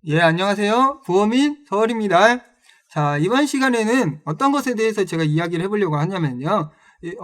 예, 안녕하세요. 보험인 서울입니다. 자, 이번 시간에는 어떤 것에 대해서 제가 이야기를 해보려고 하냐면요.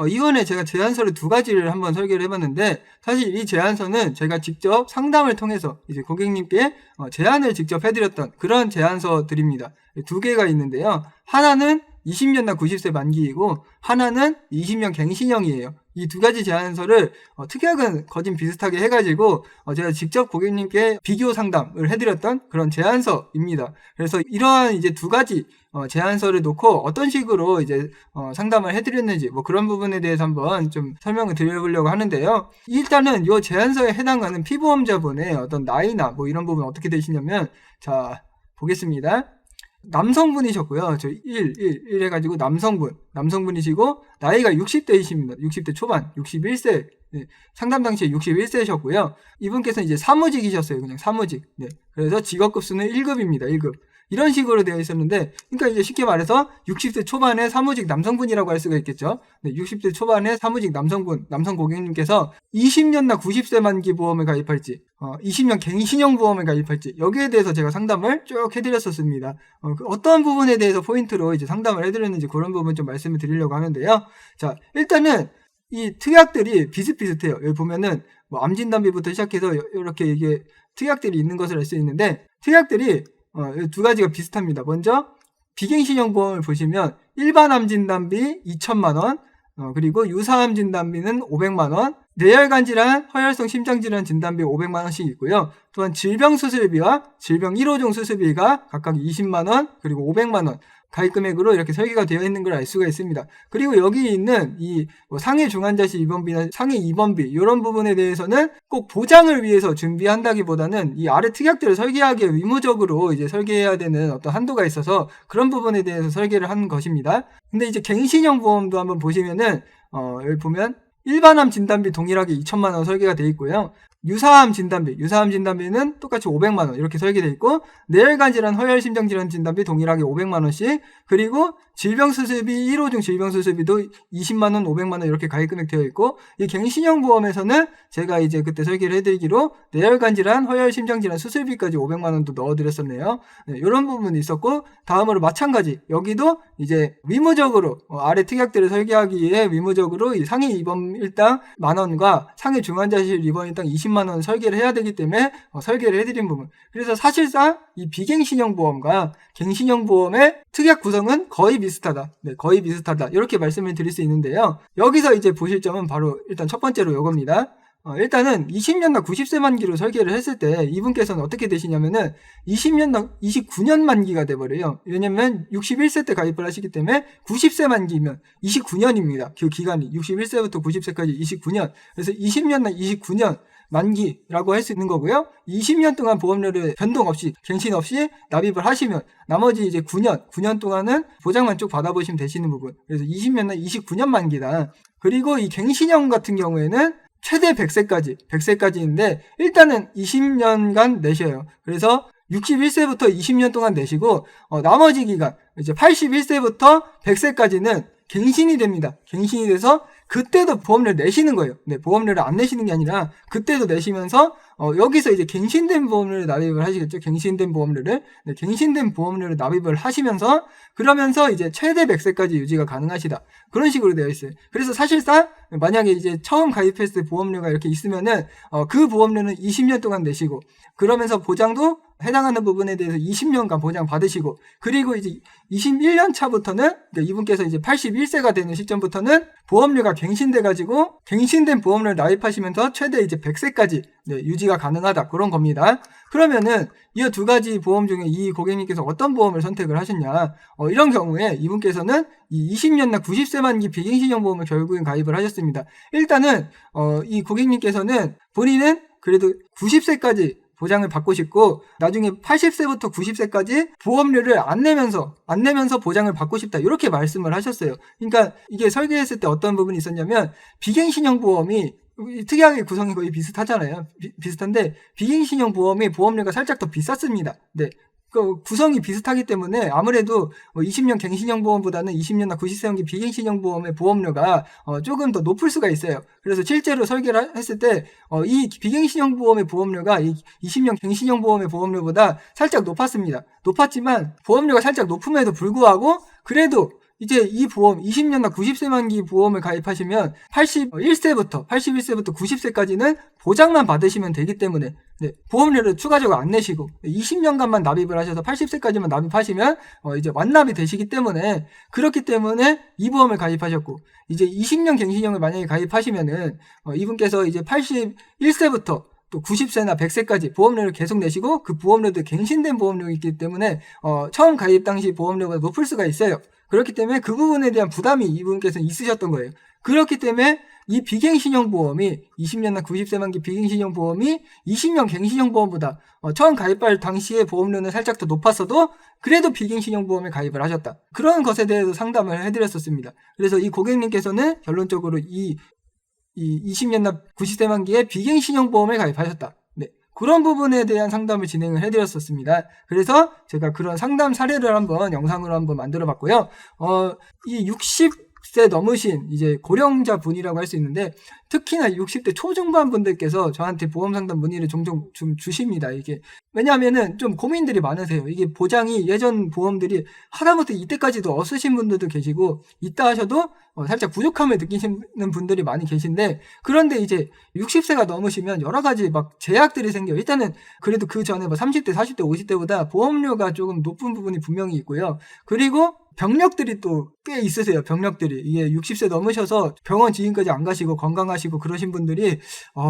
이번에 제가 제안서를 두 가지를 한번 설계를 해봤는데, 사실 이 제안서는 제가 직접 상담을 통해서 이제 고객님께 제안을 직접 해드렸던 그런 제안서들입니다. 두 개가 있는데요. 하나는 20년나 90세 만기이고, 하나는 20년 갱신형이에요. 이 두 가지 제안서를 특약은 거진 비슷하게 해가지고 제가 직접 고객님께 비교 상담을 해드렸던 그런 제안서입니다. 그래서 이러한 이제 두 가지 제안서를 놓고 어떤 식으로 이제 상담을 해드렸는지 뭐 그런 부분에 대해서 한번 좀 설명을 드려보려고 하는데요. 일단은 이 제안서에 해당하는 피보험자분의 어떤 나이나 뭐 이런 부분 어떻게 되시냐면, 자, 보겠습니다. 남성분이셨고요. 1 해가지고 남성분이시고, 나이가 60대이십니다. 60대 초반, 61세. 네, 상담 당시에 61세셨고요. 이분께서는 이제 사무직이셨어요. 그냥 사무직. 네. 그래서 직업급수는 1급입니다. 1급. 이런 식으로 되어 있었는데, 그러니까 이제 쉽게 말해서 60대 초반의 사무직 남성분이라고 할 수가 있겠죠. 네, 60대 초반의 사무직 남성 고객님께서 20년나 90세 만기 보험을 가입할지, 20년 갱신형 보험을 가입할지, 여기에 대해서 제가 상담을 쭉 해드렸었습니다. 어떤 부분에 대해서 포인트로 이제 상담을 해드렸는지 그런 부분 좀 말씀을 드리려고 하는데요. 자, 일단은 이 특약들이 비슷비슷해요. 여기 보면은 뭐 암진단비부터 시작해서 이렇게 이게 특약들이 있는 것을 알 수 있는데, 특약들이 두 가지가 비슷합니다. 먼저 비갱신형 보험을 보시면 일반 암 진단비 2천만 원, 그리고 유사암 진단비는 500만 원, 뇌혈관 질환, 허혈성 심장 질환 진단비 500만 원씩 있고요. 또한 질병 수술비와 질병 1호종 수술비가 각각 20만 원, 그리고 500만 원 가입 금액으로 이렇게 설계가 되어 있는 걸 알 수가 있습니다. 그리고 여기 있는 이 상해 중환자실 입원비나 상해 입원비 이런 부분에 대해서는 꼭 보장을 위해서 준비한다기보다는 이 아래 특약들을 설계하기에 의무적으로 이제 설계해야 되는 어떤 한도가 있어서 그런 부분에 대해서 설계를 한 것입니다. 근데 이제 갱신형 보험도 한번 보시면은 여기 보면 일반암 진단비 동일하게 2천만 원 설계가 되어 있고요. 유사암 진단비는 똑같이 500만 원 이렇게 설계되어 있고, 뇌혈관 질환, 허혈 심장 질환 진단비 동일하게 500만 원씩, 그리고 질병 수술비 1호중 질병 수술비도 20만 원, 500만 원 이렇게 가입 금액 되어 있고, 이 갱신형 보험에서는 제가 이제 그때 설계를 해드리기로 뇌혈관 질환, 허혈 심장 질환 수술비까지 500만 원도 넣어드렸었네요. 네, 이런 부분이 있었고, 다음으로 마찬가지 여기도 이제 의무적으로 아래 특약들을 설계하기 위해 의무적으로 이 상해 입원 일당 만 원과 상해 중환자실 입원 일당 20만 원 설계를 해야 되기 때문에 설계를 해드린 부분. 그래서 사실상 이 비갱신형 보험과 갱신형 보험의 특약 구성은 거의 비슷하다. 네, 거의 비슷하다. 이렇게 말씀을 드릴 수 있는데요. 여기서 이제 보실 점은 바로 일단 첫 번째로 이겁니다. 일단은 20년나 90세 만기로 설계를 했을 때 이분께서는 어떻게 되시냐면은 29년 만기가 돼버려요. 왜냐면 61세 때 가입을 하시기 때문에 90세 만기면 29년입니다. 그 기간이 61세부터 90세까지 29년. 그래서 20년나 29년 만기라고 할 수 있는 거고요. 20년 동안 보험료를 변동 없이, 갱신 없이 납입을 하시면 나머지 이제 9년 동안은 보장만 쭉 받아보시면 되시는 부분. 그래서 20년나 29년 만기다. 그리고 이 갱신형 같은 경우에는 최대 100세까지인데 일단은 20년간 내셔요. 그래서 61세부터 20년 동안 내시고 나머지 기간 이제 81세부터 100세까지는 갱신이 됩니다. 갱신이 돼서 그때도 보험료를 내시는 거예요. 네, 보험료를 안 내시는 게 아니라 그때도 내시면서 여기서 이제 갱신된 보험료를 납입을 하시겠죠. 갱신된 보험료를 납입을 하시면서 그러면서 이제 최대 100세까지 유지가 가능하시다. 그런 식으로 되어 있어요. 그래서 사실상 만약에 이제 처음 가입했을 때 보험료가 이렇게 있으면은 그 보험료는 20년 동안 내시고 그러면서 보장도 해당하는 부분에 대해서 20년간 보장 받으시고, 그리고 이제 21년 차부터는 그러니까 이분께서 이제 81세가 되는 시점부터는 보험료가 갱신돼가지고 갱신된 보험료를 납입하시면서 최대 이제 100세까지 유지가 가능하다. 그런 겁니다. 그러면은 이 두 가지 보험 중에 이 고객님께서 어떤 보험을 선택을 하셨냐? 이런 경우에 이분께서는 이 20년나 90세 만기 비갱신형 보험을 결국엔 가입을 하셨습니다. 일단은 이 고객님께서는 본인은 그래도 90세까지 보장을 받고 싶고 나중에 80세부터 90세까지 보험료를 안 내면서 보장을 받고 싶다. 이렇게 말씀을 하셨어요. 그러니까 이게 설계했을 때 어떤 부분이 있었냐면 비갱신형 보험이 특약의 구성이 거의 비슷하잖아요. 비슷한데 비갱신형 보험이 보험료가 살짝 더 비쌌습니다. 네. 그 구성이 비슷하기 때문에 아무래도 20년 갱신형 보험보다는 20년이나 90세형기 비갱신형 보험의 보험료가 조금 더 높을 수가 있어요. 그래서 실제로 설계를 했을 때 이 비갱신형 보험의 보험료가 이 20년 갱신형 보험의 보험료보다 살짝 높았습니다. 높았지만 보험료가 살짝 높음에도 불구하고 그래도 이제 이 보험 20년이나 90세 만기 보험을 가입하시면 81세부터 90세까지는 보장만 받으시면 되기 때문에 보험료를 추가적으로 안 내시고 20년간만 납입을 하셔서 80세까지만 납입하시면 이제 완납이 되시기 때문에 그렇기 때문에 이 보험을 가입하셨고 이제 20년 갱신형을 만약에 가입하시면은 이분께서 이제 81세부터 또 90세나 100세까지 보험료를 계속 내시고 그 보험료도 갱신된 보험료이기 때문에 처음 가입 당시 보험료보다 높을 수가 있어요. 그렇기 때문에 그 부분에 대한 부담이 이분께서는 있으셨던 거예요. 그렇기 때문에 이 비갱신형 보험이 20년이나 90세 만기 비갱신형 보험이 20년 갱신형 보험보다 처음 가입할 당시의 보험료는 살짝 더 높았어도 그래도 비갱신형 보험에 가입을 하셨다. 그런 것에 대해서 상담을 해드렸었습니다. 그래서 이 고객님께서는 결론적으로 이 20년이나 90세 만기에 비갱신형 보험에 가입하셨다. 그런 부분에 대한 상담을 진행을 해드렸었습니다. 그래서 제가 그런 상담 사례를 한번 영상으로 한번 만들어 봤고요. 이 60세 넘으신 이제 고령자 분이라고 할 수 있는데 특히나 60대 초중반 분들께서 저한테 보험 상담 문의를 종종 좀 주십니다. 이게 왜냐하면은 좀 고민들이 많으세요. 이게 보장이 예전 보험들이 하다못해 이때까지도 없으신 분들도 계시고 있다 하셔도 살짝 부족함을 느끼시는 분들이 많이 계신데 그런데 이제 60세가 넘으시면 여러 가지 막 제약들이 생겨요. 일단은 그래도 그 전에 30대, 40대, 50대보다 보험료가 조금 높은 부분이 분명히 있고요. 그리고 병력들이 또 꽤 있으세요. 병력들이 이게 60세 넘으셔서 병원 지인까지 안 가시고 건강하시고 그러신 분들이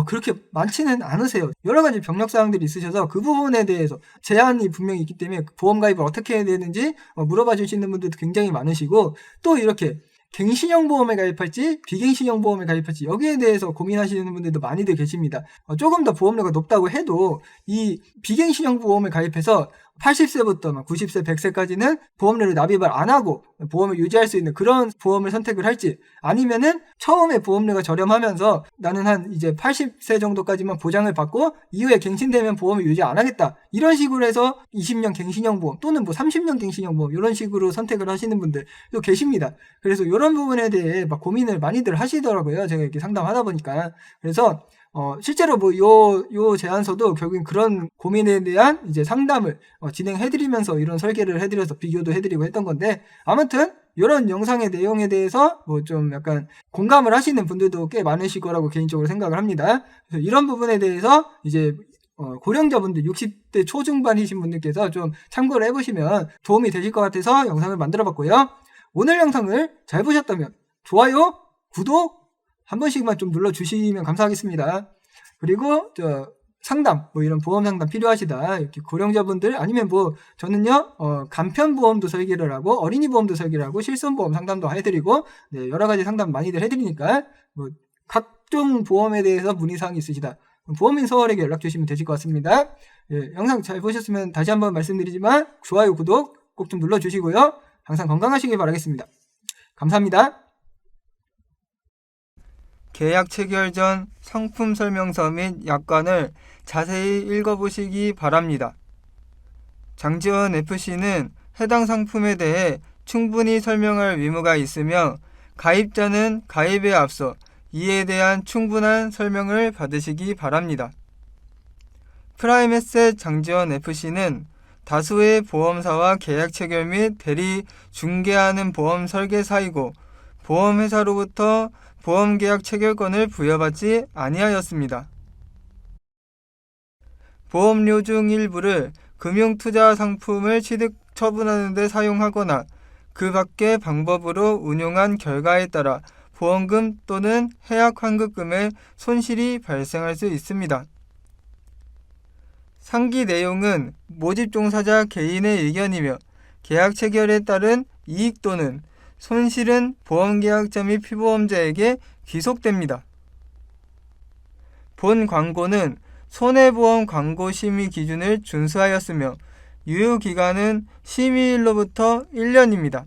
그렇게 많지는 않으세요. 여러 가지 병력 사항들이 있으셔서 그 부분에 대해서 제한이 분명히 있기 때문에 보험 가입을 어떻게 해야 되는지 물어봐 주시는 분들도 굉장히 많으시고 또 이렇게 갱신형 보험에 가입할지 비갱신형 보험에 가입할지 여기에 대해서 고민하시는 분들도 많이들 계십니다. 조금 더 보험료가 높다고 해도 이 비갱신형 보험에 가입해서 80세부터 90세, 100세까지는 보험료를 납입을 안 하고 보험을 유지할 수 있는 그런 보험을 선택을 할지 아니면은 처음에 보험료가 저렴하면서 나는 한 이제 80세 정도까지만 보장을 받고 이후에 갱신되면 보험을 유지 안 하겠다. 이런 식으로 해서 20년 갱신형 보험 또는 30년 갱신형 보험 이런 식으로 선택을 하시는 분들도 계십니다. 그래서 이런 부분에 대해 막 고민을 많이들 하시더라고요. 제가 이렇게 상담하다 보니까. 그래서 실제로 요 제안서도 결국엔 그런 고민에 대한 이제 상담을 진행해드리면서 이런 설계를 해드려서 비교도 해드리고 했던 건데 아무튼 이런 영상의 내용에 대해서 좀 약간 공감을 하시는 분들도 꽤 많으실 거라고 개인적으로 생각을 합니다. 그래서 이런 부분에 대해서 이제 고령자분들 60대 초중반이신 분들께서 좀 참고를 해보시면 도움이 되실 것 같아서 영상을 만들어 봤고요. 오늘 영상을 잘 보셨다면 좋아요, 구독 한 번씩만 좀 눌러주시면 감사하겠습니다. 그리고 상담 이런 보험 상담 필요하시다 이렇게 고령자분들 아니면 저는요 간편보험도 설계를 하고 어린이 보험도 설계를 하고 실손보험 상담도 해드리고 여러 가지 상담 많이들 해드리니까 각종 보험에 대해서 문의사항이 있으시다 보험인 서울에게 연락 주시면 되실 것 같습니다. 영상 잘 보셨으면 다시 한번 말씀드리지만 좋아요 구독 꼭 좀 눌러주시고요. 항상 건강하시길 바라겠습니다. 감사합니다. 계약 체결 전 상품 설명서 및 약관을 자세히 읽어보시기 바랍니다. 장지원 FC는 해당 상품에 대해 충분히 설명할 의무가 있으며 가입자는 가입에 앞서 이에 대한 충분한 설명을 받으시기 바랍니다. 프라임에셋 장지원 FC는 다수의 보험사와 계약 체결 및 대리 중개하는 보험 설계사이고 보험회사로부터 보험계약 체결권을 부여받지 아니하였습니다. 보험료 중 일부를 금융투자 상품을 취득 처분하는 데 사용하거나 그 밖의 방법으로 운용한 결과에 따라 보험금 또는 해약 환급금의 손실이 발생할 수 있습니다. 상기 내용은 모집 종사자 개인의 의견이며 계약 체결에 따른 이익 또는 손실은 보험계약자 및 피보험자에게 귀속됩니다. 본 광고는 손해보험 광고 심의 기준을 준수하였으며 유효기간은 심의일로부터 1년입니다.